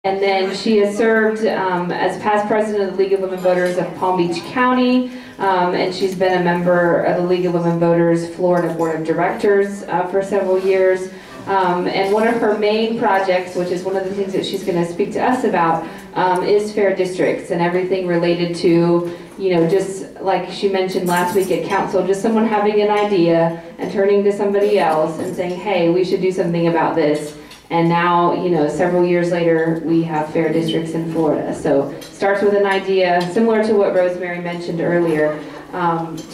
And then she has served as past president of the League of Women Voters of Palm Beach County, and she's been a member of the League of Women Voters Florida Board of Directors for several years. And one of her main projects, which is one of the things that she's going to speak to us about, is fair districts and everything related to, you know, just like she mentioned last week at council, just someone having an idea and turning to somebody else and saying, hey, we should do something about this. And now, you know, several years later, we have fair districts in Florida. So it starts with an idea, similar to what Rosemary mentioned earlier,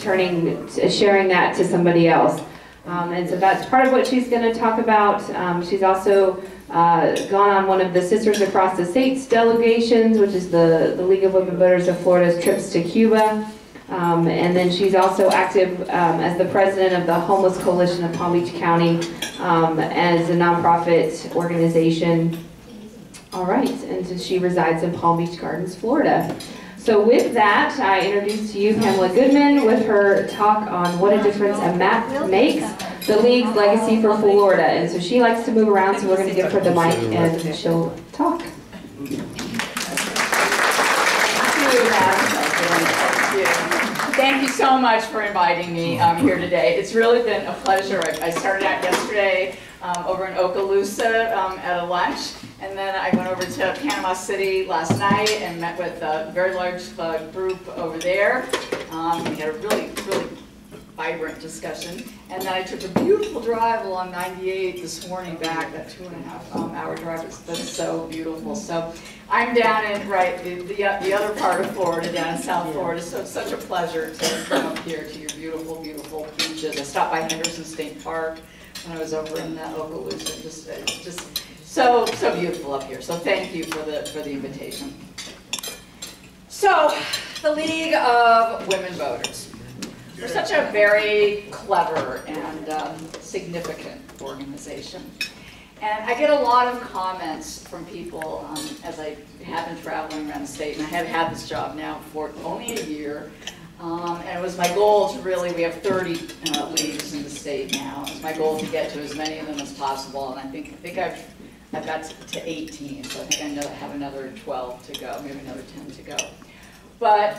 sharing that to somebody else. And so that's part of what she's going to talk about. She's also gone on one of the Sisters Across the States delegations, which is the League of Women Voters of Florida's trips to Cuba. And then she's also active as the president of the Homeless Coalition of Palm Beach County as a nonprofit organization. All right, and so she resides in Palm Beach Gardens, Florida. So with that, I introduce to you Pamela Goodman with her talk on what a difference a map makes, the League's legacy for Florida. And so she likes to move around, so we're going to give her the mic and she'll talk. Thank you so much for inviting me here today. It's really been a pleasure. I started out yesterday over in Okaloosa at a lunch, and then I went over to Panama City last night and met with a very large group over there. We had a really vibrant discussion, and then I took a beautiful drive along 98 this morning back, that 2.5 hour drive. It's so beautiful. So I'm down in the other part of Florida, down in South Florida, so it's such a pleasure to come up here to your beautiful, beautiful beaches. I stopped by Henderson State Park when I was over in Okaloosa. It's just so beautiful up here. So thank you for the invitation. So the League of Women Voters. We're such a very clever and significant organization. And I get a lot of comments from people as I have been traveling around the state, and I have had this job now for only a year. And it was my goal to really, we have 30 leagues in the state now. It's my goal to get to as many of them as possible, and I think I've got to 18, so I think I have another 12 to go, maybe another 10 to go. But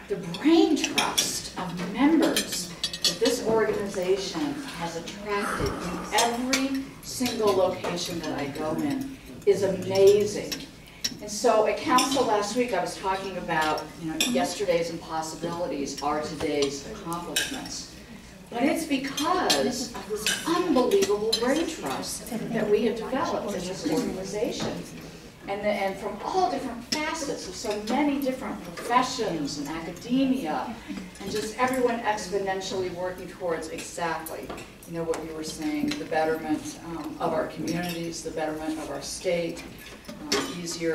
the brain trust of members that this organization has attracted in every single location that I go in is amazing. And so at council last week, I was talking about, you know, yesterday's impossibilities are today's accomplishments. But it's because of this unbelievable brain trust that we have developed in this organization. And from all different facets of so many different professions and academia, and just everyone exponentially working towards exactly, you know, what you were saying, the betterment of our communities, the betterment of our state, easier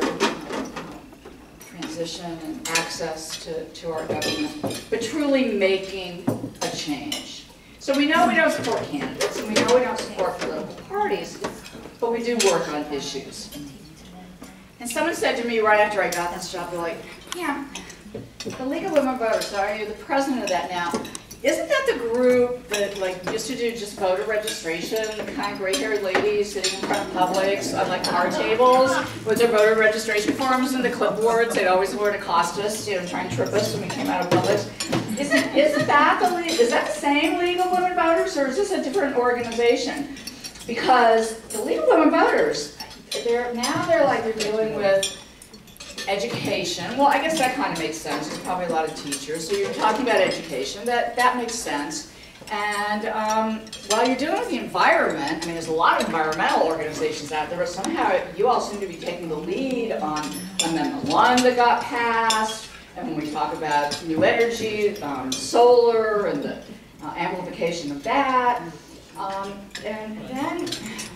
transition and access to our government, but truly making a change. So we know we don't support candidates, and we know we don't support political parties, but we do work on issues. And someone said to me right after I got this job, they're like, yeah, the League of Women Voters, sorry, you're the president of that now. Isn't that the group that used to do just voter registration, the kind of gray-haired ladies sitting in front of Publix on card tables with their voter registration forms and the clipboards? They'd always were to cost us, you know, try and trip us when we came out of Publix. Is that the same League of Women Voters, or is this a different organization? Because the League of Women Voters, they're dealing with education. Well, I guess that kind of makes sense. There's probably a lot of teachers. So you're talking about education. That makes sense. And while you're dealing with the environment, I mean, there's a lot of environmental organizations out there, but somehow you all seem to be taking the lead on Amendment 1 that got passed. And when we talk about new energy, solar, and the amplification of that. And then,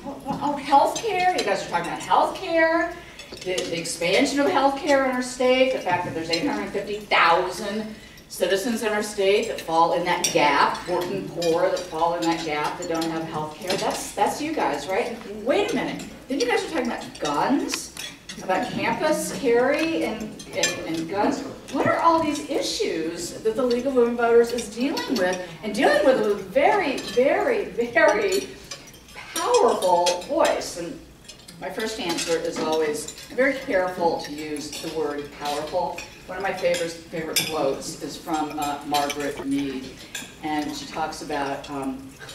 healthcare. You guys are talking about healthcare, the expansion of healthcare in our state, the fact that there's 850,000 citizens in our state that fall in that gap, working poor that fall in that gap that don't have healthcare. That's you guys, right? Wait a minute. Then you guys are talking about guns, about campus carry and guns. What are all these issues that the League of Women Voters is dealing with, and dealing with a very, very, very powerful voice? And My first answer is always, I'm very careful to use the word powerful. One of my favorite quotes is from Margaret Mead, and she talks about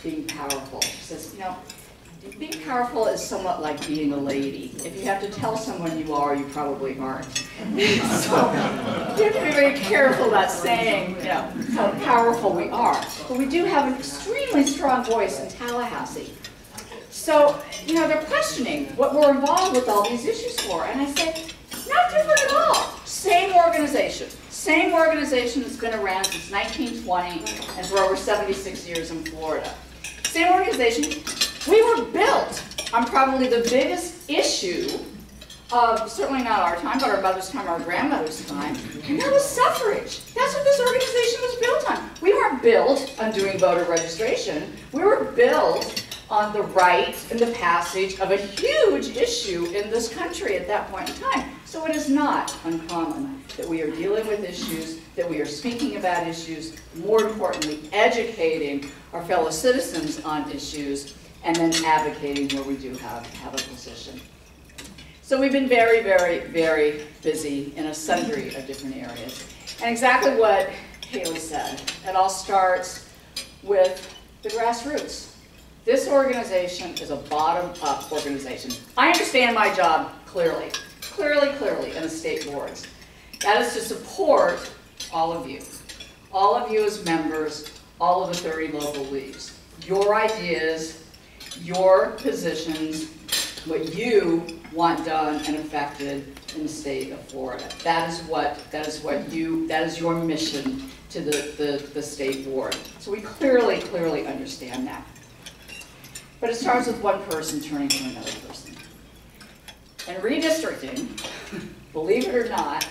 being powerful. She says, you know, being powerful is somewhat like being a lady. If you have to tell someone you are, you probably aren't. So you have to be very careful about saying, you know, how powerful we are. But we do have an extremely strong voice in Tallahassee. So, you know, they're questioning what we're involved with all these issues for. And I say, not different at all. Same organization. Same organization that's been around since 1920 and for over 76 years in Florida. Same organization. We were built on probably the biggest issue of, certainly not our time, but our mother's time, our grandmother's time, and that was suffrage. That's what this organization was built on. We weren't built on doing voter registration. We were built on the right and the passage of a huge issue in this country at that point in time. So it is not uncommon that we are dealing with issues, that we are speaking about issues, more importantly, educating our fellow citizens on issues, and then advocating where we do have a position. So we've been very, very, very busy in a sundry of different areas. And exactly what Haley said, it all starts with the grassroots. This organization is a bottom-up organization. I understand my job clearly in the state boards. That is to support all of you as members, all of the 30 local leagues. Your ideas, your positions, what you want done and affected in the state of Florida. That is your mission to the state board. So we clearly understand that. But it starts with one person turning to another person. And redistricting, believe it or not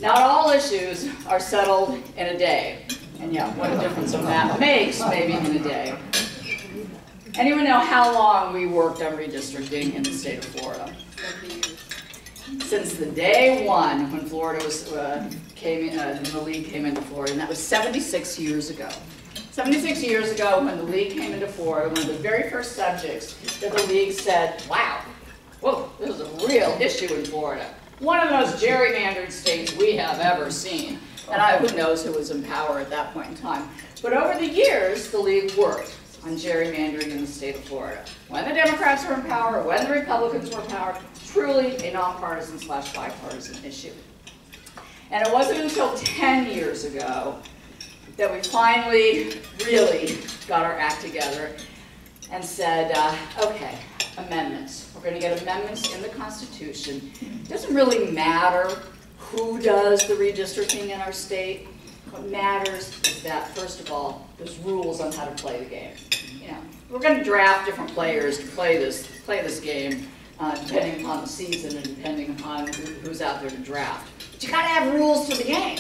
all issues are settled in a day. And yeah, what a difference that makes maybe in a day. Anyone know how long we worked on redistricting in the state of Florida? Since the day one when Florida was the league came into Florida, and that was 76 years ago. 76 years ago, when the league came into Florida, one of the very first subjects that the league said, wow, whoa, this is a real issue in Florida. One of the most gerrymandered states we have ever seen. And who knows who was in power at that point in time. But over the years, the league worked on gerrymandering in the state of Florida. When the Democrats were in power, when the Republicans were in power, truly a nonpartisan / bipartisan issue. And it wasn't until 10 years ago that we finally really got our act together and said, okay, amendments. We're going to get amendments in the Constitution. It doesn't really matter who does the redistricting in our state. What matters is that, first of all, there's rules on how to play the game. You know, we're going to draft different players to play this game, depending upon the season and depending upon who's out there to draft. But you got to have rules to the game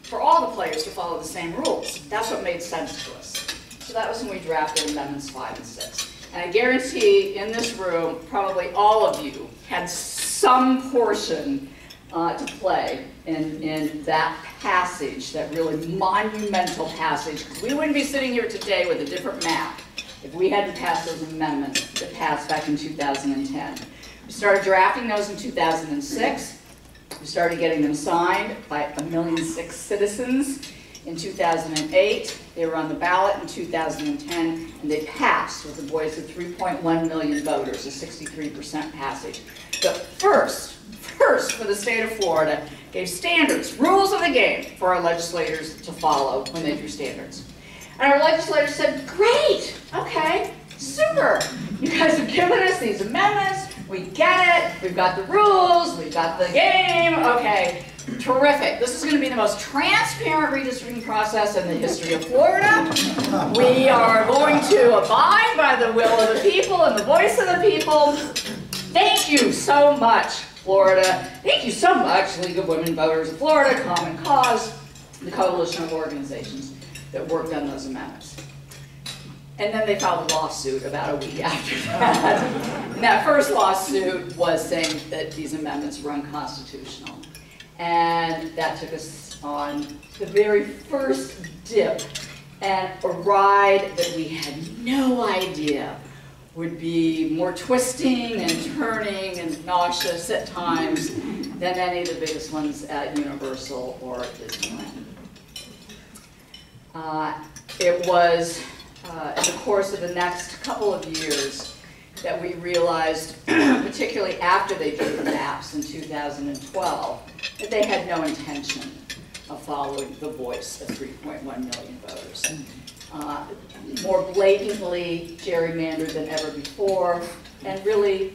for all the players to follow the same rules. That's what made sense to us. So that was when we drafted Amendments 5 and 6. And I guarantee in this room, probably all of you had some portion to play in that passage, that really monumental passage, because we wouldn't be sitting here today with a different map if we had to pass those amendments that passed back in 2010. We started drafting those in 2006. We started getting them signed by 1.6 million citizens in 2008. They were on the ballot in 2010, and they passed with a voice of 3.1 million voters, a 63% passage. The first for the state of Florida gave standards, rules of the game for our legislators to follow when they drew standards. And our legislators said, great, okay, super. You guys have given us these amendments, we get it, we've got the rules, we've got the game, okay, terrific. This is going to be the most transparent redistricting process in the history of Florida. We are going to abide by the will of the people and the voice of the people. Thank you so much, Florida. Thank you so much, League of Women Voters of Florida, Common Cause, the coalition of organizations that worked on those amendments. And then they filed a lawsuit about a week after that. And that first lawsuit was saying that these amendments were unconstitutional. And that took us on the very first dip and a ride that we had no idea would be more twisting and turning and nauseous at times than any of the biggest ones at Universal or Disneyland. It was in the course of the next couple of years that we realized, particularly after they drew the maps in 2012, that they had no intention of following the voice of 3.1 million voters. More blatantly gerrymandered than ever before, and really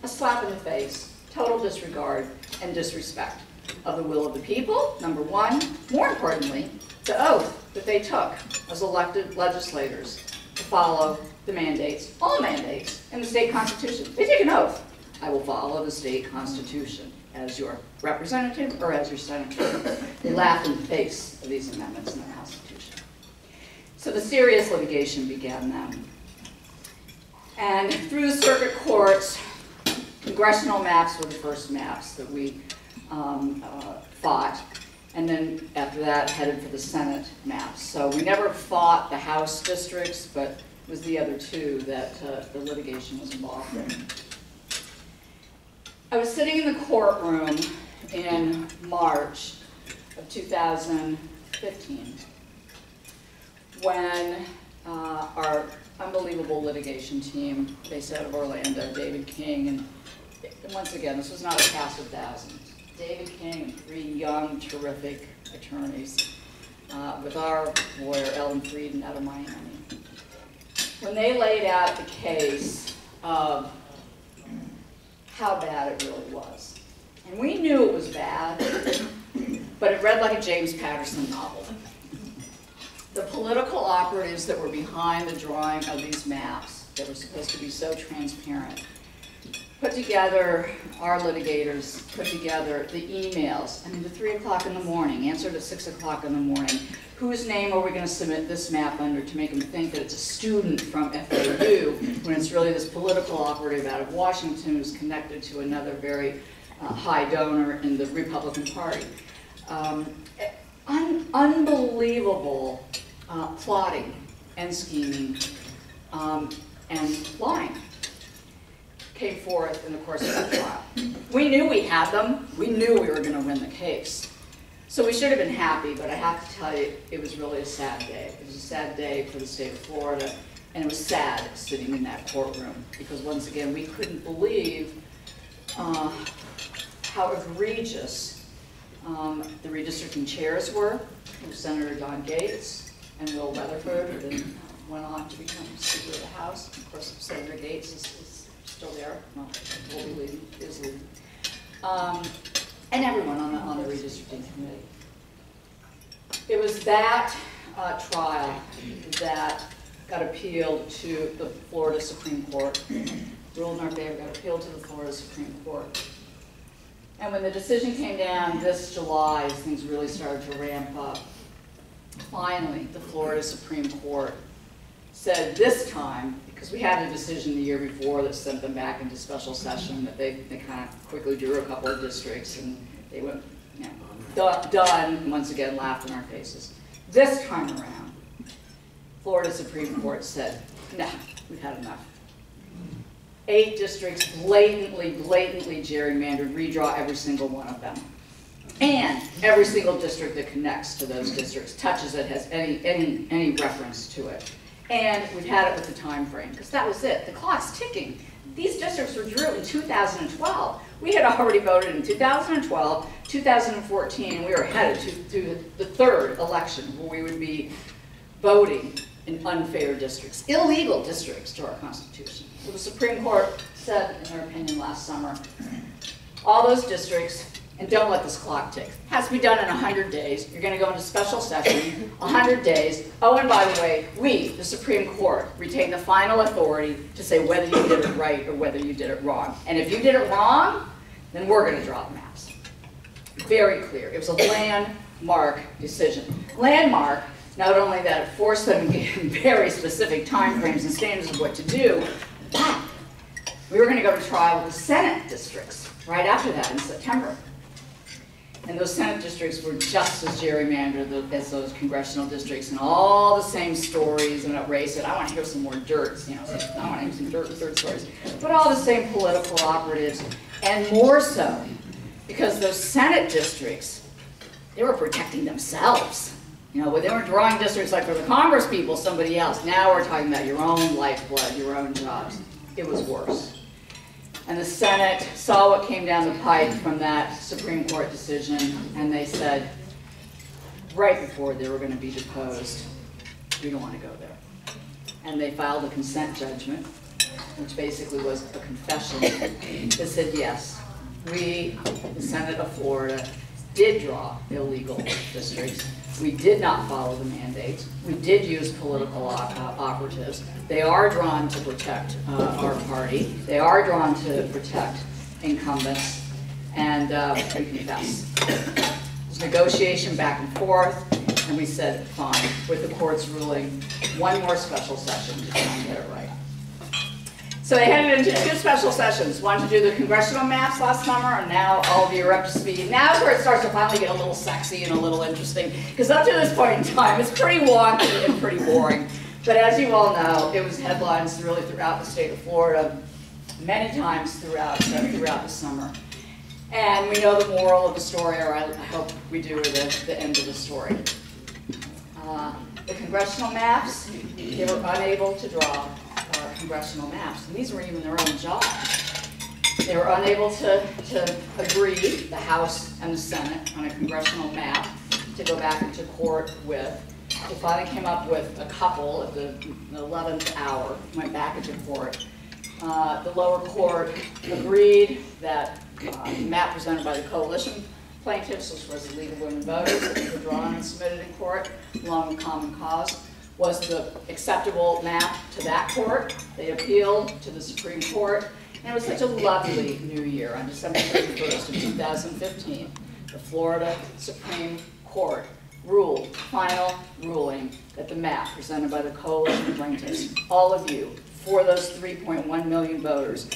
a slap in the face, total disregard and disrespect of the will of the people, number one. More importantly, the oath that they took as elected legislators to follow the mandates, all mandates, in the state constitution. They take an oath. I will follow the state constitution as your representative or as your senator. They laughed in the face of these amendments in the Constitution. So the serious litigation began then. And through the circuit courts, congressional maps were the first maps that we fought. And then after that, headed for the Senate maps. So we never fought the House districts, but it was the other two that the litigation was involved in. I was sitting in the courtroom in March of 2015 when our unbelievable litigation team, based out of Orlando, David King, and once again, this was not a cast of thousands. David King and 3 young, terrific attorneys with our lawyer, Ellen Frieden, out of Miami. When they laid out the case of how bad it really was. And we knew it was bad, but it read like a James Patterson novel. The political operatives that were behind the drawing of these maps that were supposed to be so transparent put together, our litigators put together the emails. I mean, the 3 o'clock in the morning, answered at 6 o'clock in the morning. Whose name are we going to submit this map under to make them think that it's a student from FAU when it's really this political operative out of Washington who's connected to another very high donor in the Republican Party. Unbelievable plotting and scheming and lying came forth in the course of that trial. We knew we had them. We knew we were going to win the case. So we should have been happy, but I have to tell you, it was really a sad day. It was a sad day for the state of Florida, and it was sad sitting in that courtroom because, once again, we couldn't believe how egregious the redistricting chairs were. It was Senator Don Gates and Will Weatherford, who then went on to become Speaker of the House. Of course, Senator Gates is still there. Well, will be leaving, is leaving. And everyone on the redistricting committee. It was that trial that got appealed to the Florida Supreme Court. Ruled in our favor, got appealed to the Florida Supreme Court. And when the decision came down this July, as things really started to ramp up, finally the Florida Supreme Court said this time, because we had a decision the year before that sent them back into special session, that they kind of quickly drew a couple of districts and they went, you know, done, and once again laughed in our faces. This time around, Florida Supreme Court said, no, we've had enough. 8 districts, blatantly gerrymandered, redraw every single one of them. And every single district that connects to those districts, touches it, has any reference to it. And we've had it with the time frame, because that was it. The clock's ticking. These districts were drew in 2012. We had already voted in 2012, 2014, and we were headed to the 3rd election where we would be voting in unfair districts, illegal districts to our Constitution. So the Supreme Court said, in their opinion last summer, all those districts, and don't let this clock tick, has to be done in 100 days. You're going to go into special session, 100 days. Oh, and by the way, we, the Supreme Court, retain the final authority to say whether you did it right or whether you did it wrong. And if you did it wrong, then we're going to draw the maps. Very clear. It was a landmark decision. Landmark, not only that it forced them to give very specific time frames and standards of what to do, but we were going to go to trial with the Senate districts right after that in September. And those Senate districts were just as gerrymandered as those congressional districts, and all the same stories. And Ray said, I want to hear some more dirt, you know, I want to hear some dirt stories. But all the same political operatives, and more so, because those Senate districts, they were protecting themselves. You know, they weren't drawing districts like for the Congress people, somebody else. Now we're talking about your own lifeblood, your own jobs. It was worse. And the Senate saw what came down the pike from that Supreme Court decision, and they said, right before they were going to be deposed, we don't want to go there. And they filed a consent judgment, which basically was a confession that said, yes, we, the Senate of Florida, did draw illegal districts. We did not follow the mandates. We did use political operatives. They are drawn to protect our party. They are drawn to protect incumbents, and we confess. There's negotiation back and forth, and we said, fine, with the court's ruling, one more special session to try and get it right. So they headed into two special sessions, one to do the congressional maps last summer, and now all of you are up to speed. Now is where it starts to finally get a little sexy and a little interesting, because up to this point in time, it's pretty wonky and pretty boring. But as you all know, it was headlines really throughout the state of Florida, many times throughout the summer. And we know the moral of the story, or I hope we do, or the end of the story. The congressional maps, they were unable to draw congressional maps, and these weren't even their own job. They were unable to agree, the House and the Senate, on a congressional map to go back into court with. They finally came up with a couple at the 11th hour, went back into court. The lower court agreed that the map presented by the coalition plaintiffs, which was the League of Women Voters, that were drawn and submitted in court, along with Common Cause, was the acceptable map to that court. They appealed to the Supreme Court, and it was such a lovely new year. On December 31st of 2015, the Florida Supreme Court ruled, final ruling, that the map presented by the coalition plaintiffs, all of you, for those 3.1 million voters,